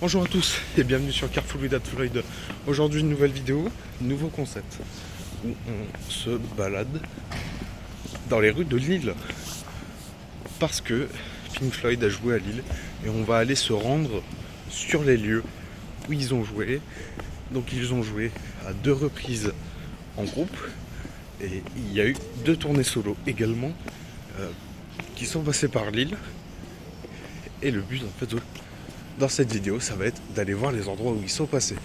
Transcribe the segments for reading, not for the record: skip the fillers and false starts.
Bonjour à tous et bienvenue sur Carrefour with Floyd. Aujourd'hui une nouvelle vidéo, nouveau concept où on se balade dans les rues de Lille parce que Pink Floyd a joué à Lille et on va aller se rendre sur les lieux où ils ont joué. Donc ils ont joué à 2 reprises en groupe et il y a eu 2 tournées solo également qui sont passées par Lille. Et le but en fait dans cette vidéo, ça va être d'aller voir les endroits où ils sont passés.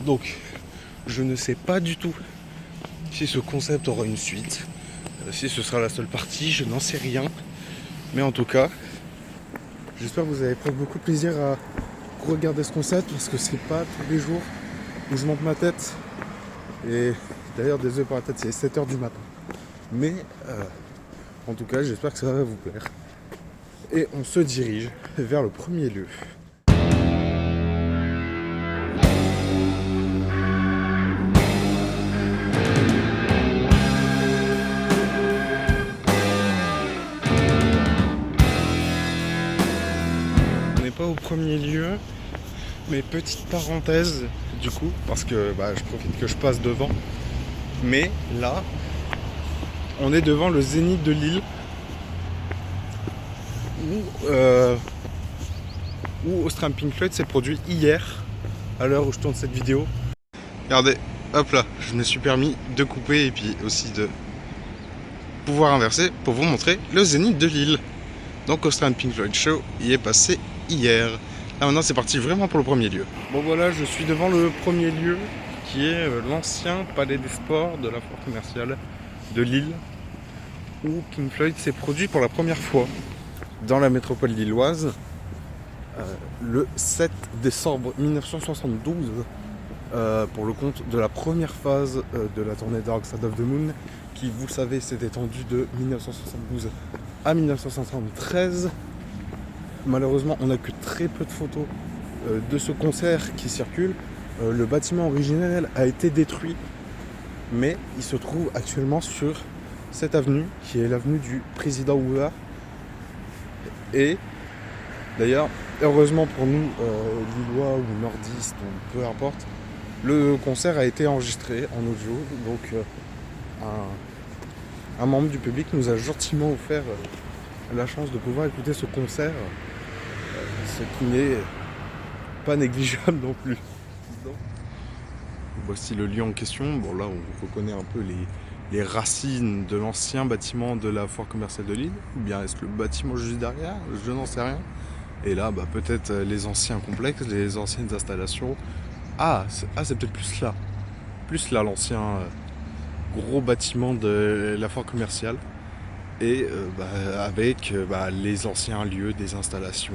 Donc, je ne sais pas du tout si ce concept aura une suite, si ce sera la seule partie, je n'en sais rien. Mais en tout cas, j'espère que vous allez prendre beaucoup de plaisir à regarder ce concept parce que c'est pas tous les jours où je monte ma tête. Et d'ailleurs, désolé pour la tête, c'est 7h du matin. Mais en tout cas, j'espère que ça va vous plaire. Et on se dirige vers le premier lieu. Pas au premier lieu, mais petite parenthèse du coup, parce que je profite que je passe devant. Mais là, on est devant le Zénith de Lille, où Austrian Pink Floyd s'est produit hier, à l'heure où je tourne cette vidéo. Regardez, hop là, je me suis permis de couper et puis aussi de pouvoir inverser pour vous montrer le Zénith de Lille. Donc Austrian Pink Floyd Show y est passé hier. Là maintenant c'est parti vraiment pour le premier lieu. Bon voilà, je suis devant le premier lieu qui est l'ancien Palais des Sports de la foire commerciale de Lille, où Pink Floyd s'est produit pour la première fois dans la métropole lilloise le 7 décembre 1972 pour le compte de la première phase de la tournée Dark Side of the Moon qui, vous le savez, s'est étendue de 1972 à 1973. Malheureusement, on n'a que très peu de photos de ce concert qui circulent. Le bâtiment originel a été détruit, mais il se trouve actuellement sur cette avenue, qui est l'avenue du Président Hoover. Et d'ailleurs, heureusement pour nous, Lillois ou nordistes, ou peu importe, le concert a été enregistré en audio. Donc, un membre du public nous a gentiment offert la chance de pouvoir écouter ce concert. Ce qui n'est pas négligeable non plus. Voici le lieu en question. Bon là on reconnaît un peu les racines de l'ancien bâtiment de la foire commerciale de Lille. Ou bien est-ce que le bâtiment juste derrière? Je n'en sais rien. Et là peut-être les anciens complexes, les anciennes installations. C'est peut-être plus là. Plus là l'ancien gros bâtiment de la foire commerciale. Et avec les anciens lieux des installations,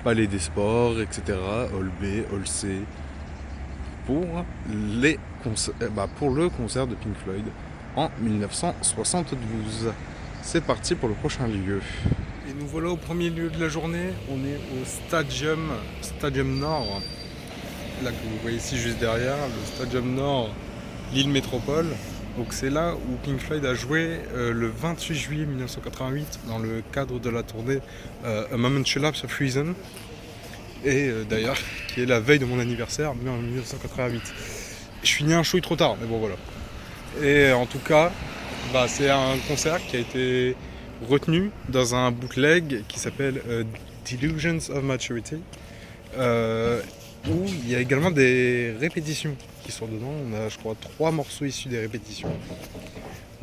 Palais des Sports, etc., Hall B, Hall C, pour le concert de Pink Floyd en 1972. C'est parti pour le prochain lieu. Et nous voilà au premier lieu de la journée. On est au Stadium Nord, là que vous voyez ici juste derrière, le Stadium Nord Lille Métropole. Donc c'est là où Pink Floyd a joué le 28 juillet 1988 dans le cadre de la tournée A Momentary Lapse of Reason, et d'ailleurs qui est la veille de mon anniversaire, mais en 1988. Je suis né un chouille trop tard, mais bon voilà. Et en tout cas, c'est un concert qui a été retenu dans un bootleg qui s'appelle Delusions of Maturity, où il y a également des répétitions qui sont dedans. On a, je crois, 3 morceaux issus des répétitions.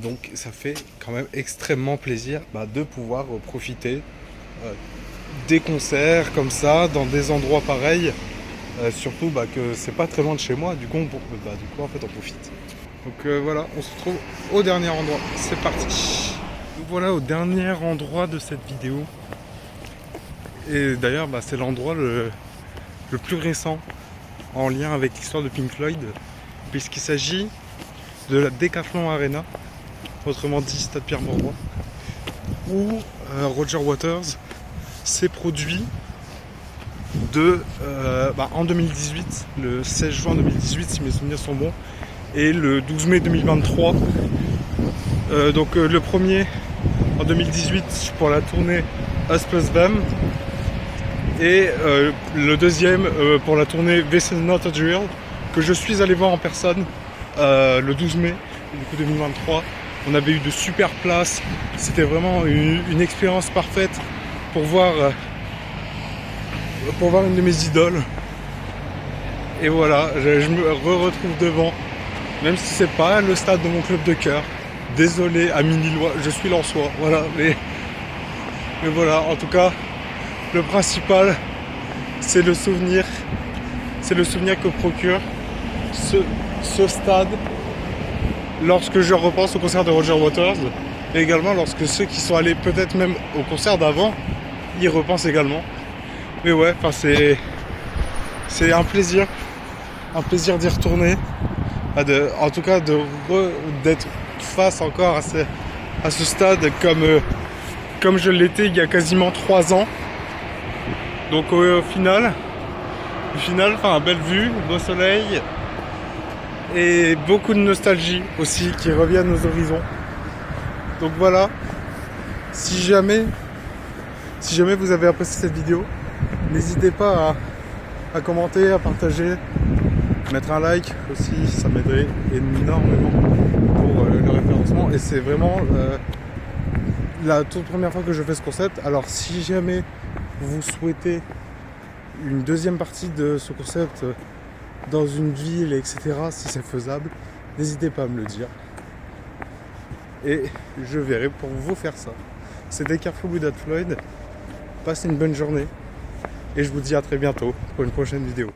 Donc ça fait quand même extrêmement plaisir de pouvoir profiter des concerts comme ça, dans des endroits pareils. Surtout que c'est pas très loin de chez moi, du coup en fait on profite. Donc voilà, on se retrouve au dernier endroit. C'est parti. Donc voilà au dernier endroit de cette vidéo. Et d'ailleurs c'est l'endroit le plus récent en lien avec l'histoire de Pink Floyd, puisqu'il s'agit de la Decathlon Arena, autrement dit Stade Pierre-Mauroy, où Roger Waters s'est produit en 2018, le 16 juin 2018 si mes souvenirs sont bons, et le 12 mai 2023. Donc le premier en 2018 pour la tournée Us Plus Them, Et le deuxième pour la tournée This is not a drill, que je suis allé voir en personne le 12 mai du coup 2023. On avait eu de super places, c'était vraiment une expérience parfaite pour voir une de mes idoles. Et voilà, je me retrouve devant, même si c'est pas le stade de mon club de cœur. Désolé, amis lillois, je suis lensois, voilà. Mais voilà, en tout cas, le principal, c'est le souvenir que procure ce stade lorsque je repense au concert de Roger Waters, et également lorsque ceux qui sont allés peut-être même au concert d'avant y repensent également. Mais ouais, enfin c'est un plaisir d'y retourner, en tout cas d'être face encore à ce stade comme je l'étais il y a quasiment 3 ans. Donc au final, enfin, belle vue, beau soleil et beaucoup de nostalgie aussi qui reviennent aux horizons. Donc voilà, si jamais vous avez apprécié cette vidéo, n'hésitez pas à commenter, à partager, mettre un like aussi, ça m'aiderait énormément pour le référencement. Et c'est vraiment la toute première fois que je fais ce concept. Alors si jamais vous souhaitez une deuxième partie de ce concept dans une ville, etc., si c'est faisable, n'hésitez pas à me le dire. Et je verrai pour vous faire ça. C'était Carrefour Without Floyd. Passez une bonne journée. Et je vous dis à très bientôt pour une prochaine vidéo.